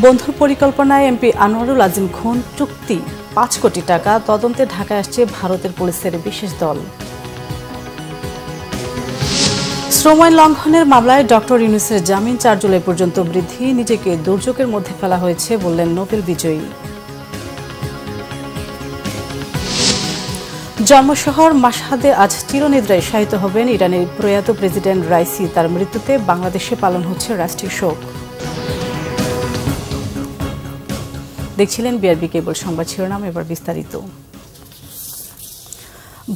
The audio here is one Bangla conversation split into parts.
বন্ধুর পরিকল্পনায় এমপি আনোয়ারুল আজিম খুন চুক্তি ৫ কোটি টাকা তদন্তে ঢাকায় আসছে ভারতের পুলিশের বিশেষ দল। শ্রম আইন লঙ্ঘনের মামলায় ডক্টর ইউনূসের জামিন ৪ জুলাই পর্যন্ত বৃদ্ধি, নিজেকে দুর্যোগের মধ্যে ফেলা হয়েছে বললেন নোবেল বিজয়ী। জন্মশহর মাশহাদে আজ চিরনিদ্রায় শায়িত হবেন ইরানের প্রয়াত প্রেসিডেন্ট রাইসি। তার মৃত্যুতে বাংলাদেশে পালন হচ্ছে রাষ্ট্রীয় শোক। দেখছিলেন বিআরবি কেবল সংবাদ শিরোনাম, এবার বিস্তারিত।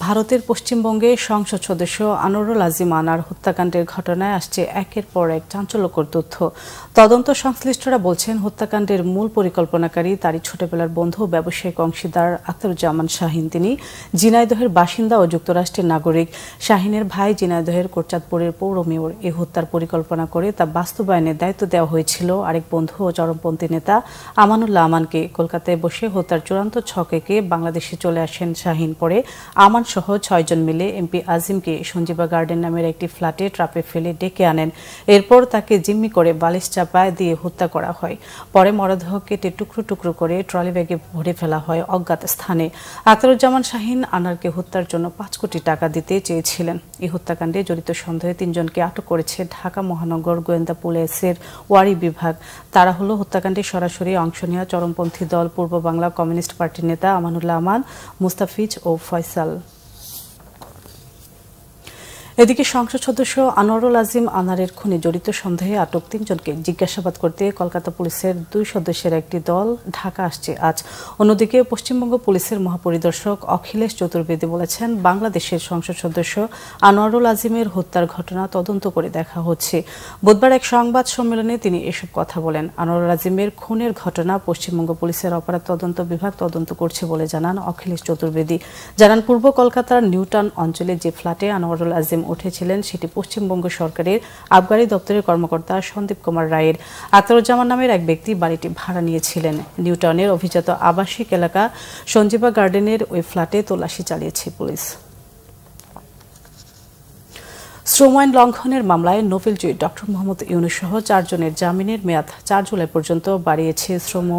ভারতের পশ্চিমবঙ্গে সংসদ সদস্য আনোয়ারুল আজিম আনার হত্যাকাণ্ডের ঘটনায় আসছে একের পর এক চাঞ্চল্যকর তথ্য। তদন্ত সংশ্লিষ্টরা বলছেন, হত্যাকাণ্ডের মূল পরিকল্পনাকারী তারই ছোটবেলার বন্ধু ব্যবসায়িক অংশীদার আখতারুজ্জামান শাহীন। তিনি ঝিনাইদহের বাসিন্দা ও যুক্তরাষ্ট্রের নাগরিক। শাহীনের ভাই ঝিনাইদহের কোটচাঁদপুরের পৌর মেয়র। এই হত্যার পরিকল্পনা করে তা বাস্তবায়নের দায়িত্ব দেওয়া হয়েছিল আরেক বন্ধু ও চরমপন্থী নেতা আমানুল্লাহ আমানকে। কলকাতায় বসে হত্যার চূড়ান্ত ছক এঁকে বাংলাদেশে চলে আসেন শাহীন। পরে আমান সহ ৬ জন মিলে এমপি আজিমকে সঞ্জীবা গার্ডেন নামের একটি ফ্ল্যাটে ট্রাপে ফেলে ডেকে আনেন। এরপর তাকে জিম্মি করে বালিশ চাপায় দিয়ে হত্যা করা হয়। পরে মরদেহ কেটে টুকরো টুকরো করে ট্রলি ব্যাগে ভরে ফেলা হয় অজ্ঞাত স্থানে। আখতারুজ্জামান শাহীন আনারকে হত্যার জন্য ৫ কোটি টাকা দিতে চেয়েছিলেন। এই হত্যাকাণ্ডে জড়িত সন্দেহে ৩ জনকে আটক করেছে ঢাকা মহানগর গোয়েন্দা পুলিশের ওয়ারি বিভাগ। তারা হলো হত্যাকাণ্ডে সরাসরি অংশ নেওয়া চরমপন্থী দল পূর্ব বাংলা কমিউনিস্ট পার্টির নেতা আমানুল্লাহ আমান, মুস্তাফিজ ও ফয়সাল। এদিকে সংসদ সদস্য আনোয়ারুল আজিম আনারের খুনে জড়িত সন্দেহে আটক ৩ জনকে জিজ্ঞাসাবাদ করতে কলকাতা পুলিশের ২ সদস্যের একটি দল ঢাকা আসছে আজ। অন্যদিকে পশ্চিমবঙ্গ পুলিশের মহাপরিদর্শক অখিলেশ চতুর্বেদী বলেছেন, বাংলাদেশের সংসদ সদস্য আনোয়ারুল আজিমের হত্যার ঘটনা তদন্ত করে দেখা হচ্ছে। বুধবার এক সংবাদ সম্মেলনে তিনি এসব কথা বলেন। আনোয়ারুল আজিমের খুনের ঘটনা পশ্চিমবঙ্গ পুলিশের অপরাধ তদন্ত বিভাগ তদন্ত করছে বলে জানান অখিলেশ চতুর্বেদী। জানান, পূর্ব কলকাতার নিউটাউন অঞ্চলে যে ফ্ল্যাটে আনোয়ারুল আজিম উঠেছিলেন সেটি পশ্চিমবঙ্গ সরকারের আবগারি দপ্তরের কর্মকর্তা সন্দীপ কুমার রায়ের। আখতারুজ্জামান নামের এক ব্যক্তি বাড়িটি ভাড়া নিয়েছিলেন। নিউটাউনের অভিজাত আবাসিক এলাকা সঞ্জীবা গার্ডেনের ওই ফ্ল্যাটে তল্লাশি চালিয়েছে পুলিশ। শ্রম আইন লঙ্ঘনের মামলায় নোবেলজয়ী ডক্টর মোহাম্মদ ইউনূস সহ ৪ জনের জামিনের মেয়াদ ৪ জুলাই পর্যন্ত বাড়িয়েছে শ্রম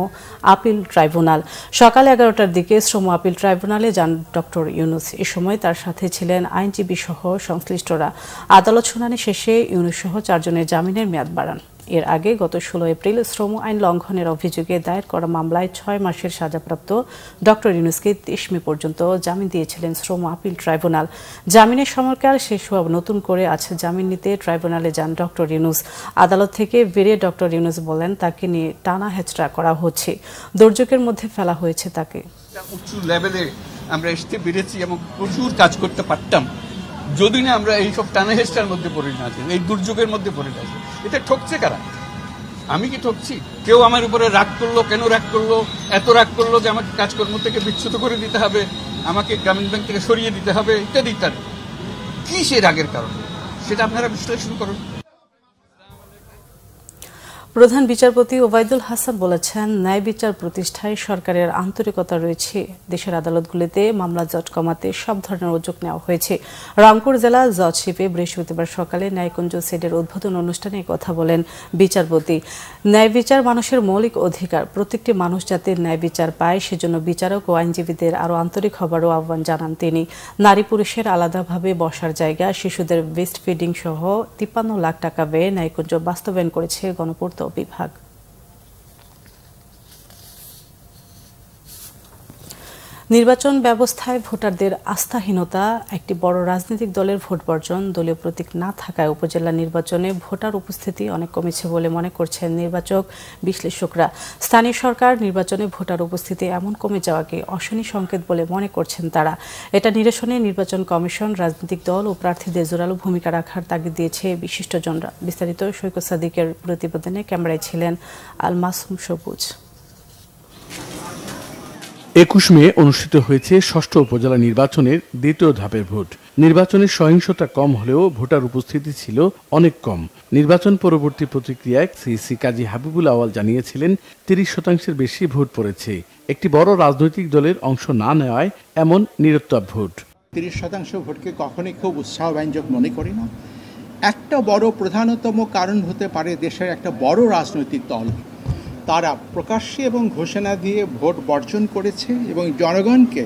আপিল ট্রাইব্যুনাল। সকাল ১১টার দিকে শ্রম আপিল ট্রাইব্যুনালে যান ডক্টর ইউনূস। এ সময় তার সাথে ছিলেন আইনজীবী সহ সংশ্লিষ্টরা। আদালত শুনানি শেষে ইউনূস সহ ৪ জনের জামিনের মেয়াদ বাড়ান। এর আগে গত ১৬ এপ্রিল শ্রম আইন লঙ্ঘনের অভিযোগে দায়ের করা মামলায় ৬ মাসের সাজাপ্রাপ্ত ডক্টর ইউনূসকে ৩০ মে পর্যন্ত জামিন দিয়েছিলেন শ্রম আপিল ট্রাইব্যুনাল। জামিনের সময়কাল শেষ হওয়া নতুন করে আজ জামিন নিতে ট্রাইব্যুনালে যান ডক্টর ইউনূস। আদালত থেকে বেরিয়ে ডক্টর ইউনূস বলেন, তাকে নিয়ে টানা হেচড়া করা হচ্ছে, দুর্যোগের মধ্যে ফেলা হয়েছে তাকে। উঁচু লেভেলে আমরা আসতে পেরেছি এবং প্রচুর কাজ করতে পারতাম যদি না আমরা এইসব টানা হেচড়ার মধ্যে পড়ে না, এই দুর্যোগের মধ্যে পড়ে না। এটা ঠকছে কারা? আমি কি ঠকছি? কেউ আমার উপরে রাগ করলো, কেন রাগ করলো? এত রাগ করলো যে আমাকে কাজকর্ম থেকে বিচ্যুত করে দিতে হবে, আমাকে গ্রামীণ ব্যাংক থেকে সরিয়ে দিতে হবে, ইত্যাদি ইত্যাদি। কি সে রাগের কারণ সেটা আপনারা বিশ্লেষণ করুন। প্রধান বিচারপতি ওবায়দুল হাসান বলেছেন, ন্যায় বিচার প্রতিষ্ঠায় সরকারের আন্তরিকতা রয়েছে। দেশের আদালতগুলিতে মামলা জট কমাতে সব ধরনের উদ্যোগ নেওয়া হয়েছে। রংপুর জেলা জজশিপে বৃহস্পতিবার সকালে ন্যায়কুঞ্জ সেটের উদ্বোধন অনুষ্ঠানে কথা বলেন বিচারপতি। ন্যায় বিচার মানুষের মৌলিক অধিকার, প্রত্যেকটি মানুষ যাতে ন্যায় বিচার পায় সেজন্য বিচারক ও আইনজীবীদের আরও আন্তরিক হবারও আহ্বান জানান তিনি। নারী পুরুষের আলাদাভাবে বসার জায়গা, শিশুদের ব্রেস্ট ফিডিং সহ ৫৩ লাখ টাকা ব্যয়ে ন্যায়কুঞ্জ বাস্তবায়ন করেছে গণপূর্ত বিভাগ। নির্বাচন ব্যবস্থায় ভোটারদের আস্থাহীনতা, একটি বড় রাজনৈতিক দলের ভোট বর্জন, দলীয় প্রতীক না থাকায় উপজেলা নির্বাচনে ভোটার উপস্থিতি অনেক কমেছে বলে মনে করছেন নির্বাচক বিশ্লেষকরা। স্থানীয় সরকার নির্বাচনে ভোটার উপস্থিতি এমন কমে যাওয়াকে অশনি সংকেত বলে মনে করছেন তারা। এটা নিরসনে নির্বাচন কমিশন, রাজনৈতিক দল ও প্রার্থীদের জোরালো ভূমিকা রাখার তাগিদ দিয়েছে বিশিষ্টজনরা। বিস্তারিত সৈকত সাদিকের প্রতিবেদনে ক্যামেরায় ছিলেন আল মাসুম সবুজ। ২১ মে অনুষ্ঠিত হয়েছে ষষ্ঠ উপজেলা নির্বাচনের দ্বিতীয় ধাপের ভোট। নির্বাচনের সহিংসতা কম হলেও ভোটার উপস্থিতি ছিল অনেক কম। নির্বাচন পরবর্তী প্রতিক্রিয়ায় সিইসি কাজী হাবিবুল আওয়াল জানিয়েছিলেন, ৩০% বেশি ভোট পড়েছে। একটি বড় রাজনৈতিক দলের অংশ না নেওয়ায় এমন নিরুত্তর ভোট। ৩০% ভোটকে কখনোই খুব উৎসাহব্যঞ্জক মনে করি না। একটা বড় প্রধানতম কারণ হতে পারে দেশের একটা বড় রাজনৈতিক দল তারা প্রকাশ্যে এবং ঘোষণা দিয়ে ভোট বর্জন করেছে এবং জনগণকে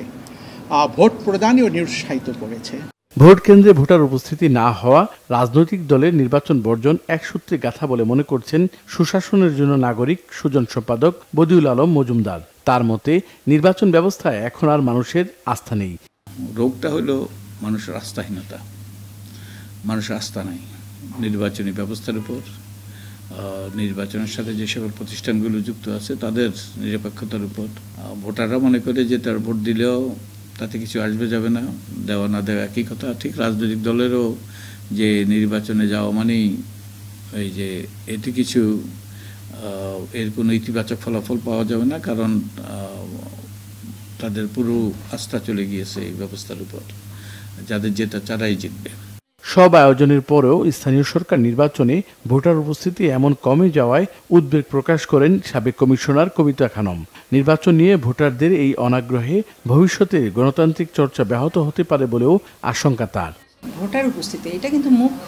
ভোট প্রদানেও নিরুৎসাহিত করেছে। ভোট কেন্দ্রে ভোটার উপস্থিতি না হওয়া রাজনৈতিক দলের নির্বাচন বর্জন এক সূত্রে গাথা বলে মনে করছেন সুশাসনের জন্য নাগরিক সুজন সম্পাদক বদিউল আলম মজুমদার। তার মতে নির্বাচন ব্যবস্থায় এখন আর মানুষের আস্থা নেই। রোগটা হলো মানুষের আস্থাহীনতা, মানুষের আস্থা নাই নির্বাচনী ব্যবস্থার উপর, নির্বাচনের সাথে যে সকল প্রতিষ্ঠানগুলো যুক্ত আছে তাদের নিরপেক্ষতার উপর। ভোটাররা মনে করে যে তার ভোট দিলেও তাতে কিছু আসবে যাবে না, দেওয়া না দেওয়া একই কথা। ঠিক রাজনৈতিক দলেরও যে নির্বাচনে যাওয়া মানেই এই যে এটি কিছু এর কোনো ইতিবাচক ফলাফল পাওয়া যাবে না, কারণ তাদের পুরো আস্থা চলে গিয়েছে এই ব্যবস্থার উপর। যাদের যেটা তারাই জিতবে। সব আয়োজনের পরেও স্থানীয় সরকার নির্বাচনে ভোটার উপস্থিতি এমন কমে যাওয়ায় উদ্বেগ প্রকাশ করেন সাবেক কমিশনার কবিতা খানম। নির্বাচন নিয়ে ভোটারদের এই অনাগ্রহে ভবিষ্যতে গণতান্ত্রিক চর্চা ব্যাহত হতে পারে বলেও আশঙ্কা তার। ভোটার উপস্থিতি এটা কিন্তু মুখ্য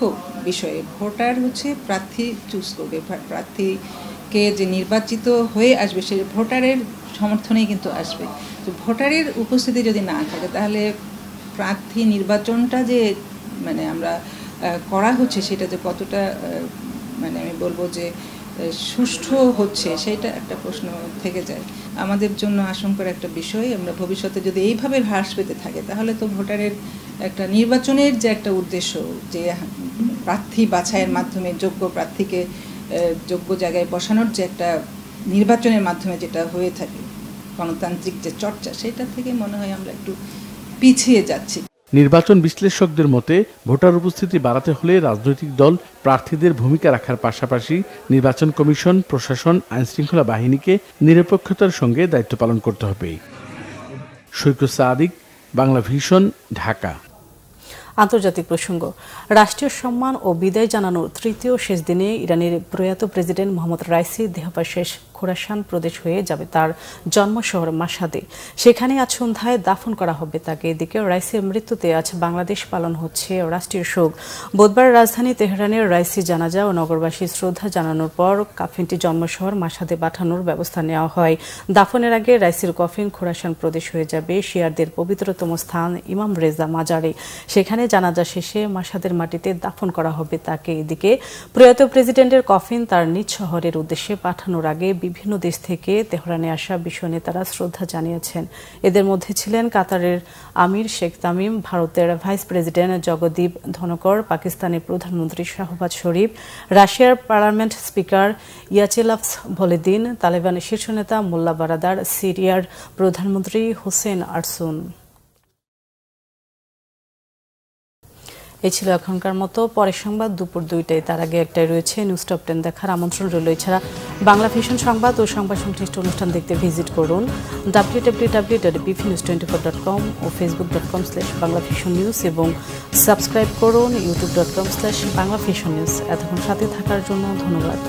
বিষয়। ভোটার হচ্ছে প্রার্থী চুজ করবে, প্রার্থীকে যে নির্বাচিত হয়ে আসবে সে ভোটারের সমর্থনেই কিন্তু আসবে। তো ভোটারের উপস্থিতি যদি না থাকে তাহলে প্রার্থী নির্বাচনটা যে মানে আমরা করা হচ্ছে সেটা যে কতটা মানে আমি বলবো যে সুষ্ঠু হচ্ছে সেটা একটা প্রশ্ন থেকে যায়। আমাদের জন্য আশঙ্কার একটা বিষয়, আমরা ভবিষ্যতে যদি এইভাবে হ্রাস পেতে থাকে তাহলে তো ভোটারের একটা নির্বাচনের যে একটা উদ্দেশ্য, যে প্রার্থী বাছাইয়ের মাধ্যমে যোগ্য প্রার্থীকে যোগ্য জায়গায় বসানোর যে একটা নির্বাচনের মাধ্যমে যেটা হয়ে থাকে গণতান্ত্রিক যে চর্চা, সেটা থেকে মনে হয় আমরা একটু পিছিয়ে যাচ্ছি। নির্বাচন বিশ্লেষকদের মতে ভোটার উপস্থিতি বাড়াতে হলে রাজনৈতিক দল প্রার্থীদের ভূমিকা রাখার পাশাপাশি নির্বাচন কমিশন, প্রশাসন, আইনশৃঙ্খলা বাহিনীকে নিরপেক্ষতার সঙ্গে দায়িত্ব পালন করতে হবে। সৈকত সাদিক, বাংলা ভিশন, ঢাকা। আন্তর্জাতিক প্রসঙ্গ। রাষ্ট্রীয় সম্মান ও বিদায় জানানোর তৃতীয় শেষ দিনে ইরানের প্রয়াত প্রেসিডেন্ট মোহাম্মদ রাইসির দেহাবশেষ খোরাসান প্রদেশ হয়ে যাবে তার জন্মশহর মাশহাদে। সেখানে আজ সন্ধ্যায় দাফন করা হবে তাকে। এদিকে রাইসির মৃত্যুতে আজ বাংলাদেশ পালন হচ্ছে রাষ্ট্রীয় শোক। বুধবার রাজধানী তেহরানের রাইসি জানাজা ও নগরবাসী শ্রদ্ধা জানানোর পর কাফিনটি জন্মশহর মাশহাদে পাঠানোর ব্যবস্থা নেওয়া হয়। দাফনের আগে রাইসির কফিন খোরাসান প্রদেশ হয়ে যাবে শিয়ারদের পবিত্রতম স্থান ইমাম রেজা মাজারে। সেখানে জানাজা শেষে মাশহাদের মাটিতে দাফন করা হবে তাকে। এদিকে প্রয়াত প্রেসিডেন্টের কফিন তার নিজ শহরের উদ্দেশ্যে পাঠানোর আগে বিভিন্ন দেশ থেকে তেহরানে আসা বিশ্ব নেতারা শ্রদ্ধা জানিয়েছেন। এদের মধ্যে ছিলেন কাতারের আমির শেখ তামিম, ভারতের ভাইস প্রেসিডেন্ট জগদীপ ধনকর, পাকিস্তানের প্রধানমন্ত্রী শাহবাজ শরীফ, রাশিয়ার পার্লামেন্ট স্পিকার ইয়াচেলাভ ভলিদিন, তালেবানের শীর্ষ নেতা মোল্লা বারাদার, সিরিয়ার প্রধানমন্ত্রী হোসেন আরসুন। এই ছিল এখনকার মতো। পরের সংবাদ দুপুর 2টায়, তার আগে একটাই রয়েছে নিউজ টপ 10 দেখার আমন্ত্রণ রইল। এছাড়া বাংলা ভিশন সংবাদ ও সংবাদ সংশ্লিষ্ট অনুষ্ঠান দেখতে ভিজিট করুন www.bvnews24.com ও facebook.com/banglavisionnews এবং সাবস্ক্রাইব করুন youtube.com/banglavisionnews। এতক্ষণ সাথে থাকার জন্য ধন্যবাদ।